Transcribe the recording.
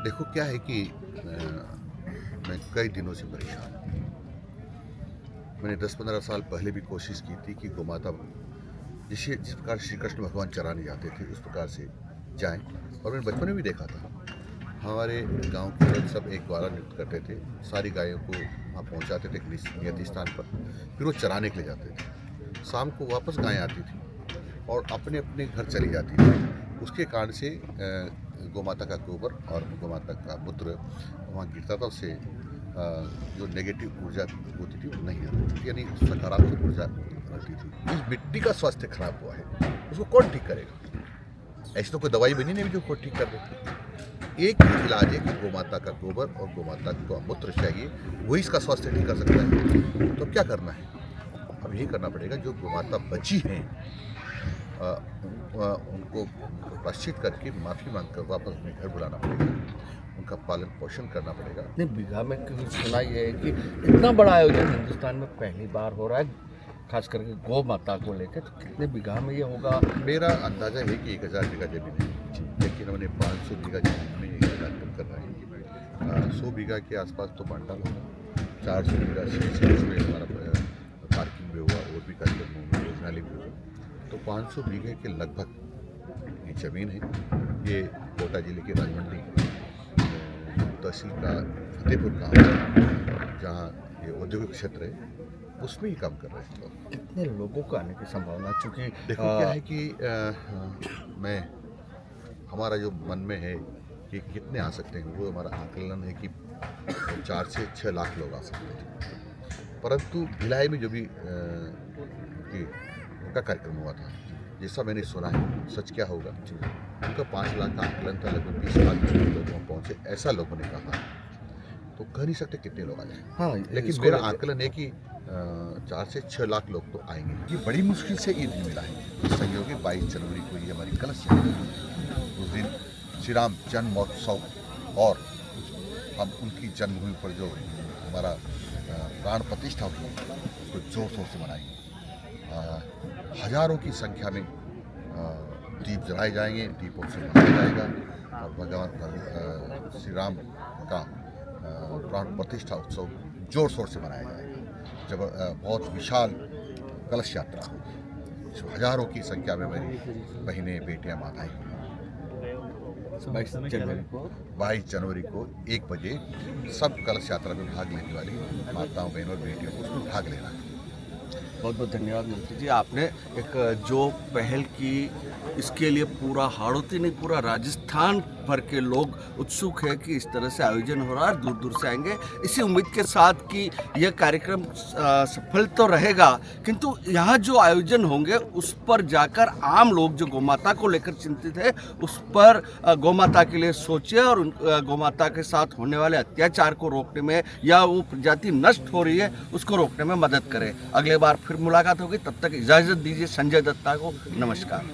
देखो क्या है कि मैं कई दिनों से परेशान हूँ। मैंने 10-15 साल पहले भी कोशिश की थी कि गोमाता जिस प्रकार श्री कृष्ण भगवान चराने जाते थे उस प्रकार से जाएं, और मैंने बचपन में भी देखा था। हमारे गांव के लोग सब एक ग्वाला नृत्य करते थे, सारी गायों को वहाँ पहुँचाते थे एक नियत स्थान पर, फिर वो चराने के लिए जाते थे। शाम को वापस गायें आती थी और अपने अपने घर चली जाती थी। उसके कारण से गोमाता का गोबर और गोमाता का मूत्र वहाँ गिरता था, उससे जो नेगेटिव ऊर्जा होती थी वो नहीं आती थी, यानी सकारात्मक ऊर्जा रहती थी। इस मिट्टी का स्वास्थ्य खराब हुआ है, उसको कौन ठीक करेगा? ऐसी तो कोई दवाई बनी नहीं जो कोई ठीक कर दे। एक ही इलाज है कि गोमाता का गोबर और गोमाता का मूत्र चाहिए, वही इसका स्वास्थ्य ठीक कर सकता है। तो क्या करना है? अब यही करना पड़ेगा, जो गोमाता बची हैं उनको प्रायश्चित करके माफ़ी मांगकर वापस अपने घर बुलाना पड़ेगा, उनका पालन पोषण करना पड़ेगा। इतने बीघा में क्योंकि सुना ये है कि इतना बड़ा आयोजन हिंदुस्तान में पहली बार हो रहा है, खास करके गौ माता को लेकर, तो कितने बीघा में ये होगा? मेरा अंदाज़ा है कि 1000 बीघा जमीन है, लेकिन हमने 500 बीघा जमीन में ये कार्यक्रम कर रहे हैं। 100 बीघा के आसपास तो पंडाल होगा, 400 बीघा में हमारा पार्किंग भी हुआ और भी कार्यक्रम होंगे, भोजनालय भी होगा। तो 500 बीघे के लगभग ये ज़मीन है। ये कोटा जिले के राजमंडी तहसील का फतेहपुर गाँव है, जहाँ ये औद्योगिक क्षेत्र है, उसमें ही काम कर रहे हैं लोग। कितने लोगों को आने की संभावना? चूँकि देखो क्या है कि हमारा जो मन में है कि कितने आ सकते हैं, वो हमारा आकलन है कि 4 से 6 लाख लोग आ सकते हैं। परंतु भिलाई में जो भी उनका कार्यक्रम हुआ था, जैसा मैंने सुना है, सच क्या होगा, उनका 5 लाख का आकलन था, लगभग 20 लाख लोग वहाँ पहुँचे, ऐसा लोगों ने कहा। तो कह नहीं सकते कितने लोग आ जाए, हाँ, लेकिन मेरा आकलन है कि 4 से 6 लाख लोग तो आएंगे। ये बड़ी मुश्किल से ईद मिला है। संयोगी 22 जनवरी को ये हमारी कलश यात्रा है। उस दिन श्री राम जन्म महोत्सव, और हम उनकी जन्मभूमि पर जो हमारा प्राण प्रतिष्ठा हुई उसको जोर शोर से मनाएंगे। हजारों की संख्या में दीप जलाए जाएंगे, दीपों से मनाया जाएगा, और भगवान श्री राम का प्राण प्रतिष्ठा उत्सव जोर शोर से मनाया जाएगा। जब बहुत विशाल कलश यात्रा होगी, हजारों की संख्या में मेरी बहनें, बेटियां, माताएं होंगी। 22 जनवरी को 1 बजे सब कलश यात्रा में भाग लेने वाली माताओं, बहनों और बेटियों को उसमें भाग लेना है। बहुत बहुत धन्यवाद मंत्री जी। आपने एक जो पहल की, इसके लिए पूरा हाड़ौती नहीं, पूरा राजस्थान भर के लोग उत्सुक है कि इस तरह से आयोजन हो रहा है, दूर दूर से आएंगे, इसी उम्मीद के साथ कि यह कार्यक्रम सफल तो रहेगा, किंतु यहाँ जो आयोजन होंगे उस पर जाकर आम लोग जो गोमाता को लेकर चिंतित है, उस पर गोमाता के लिए सोचे और गोमाता के साथ होने वाले अत्याचार को रोकने में, या वो प्रजाति नष्ट हो रही है उसको रोकने में मदद करें। अगले बार फिर मुलाकात होगी, तब तक इजाज़त दीजिए। संजय दत्ता को नमस्कार।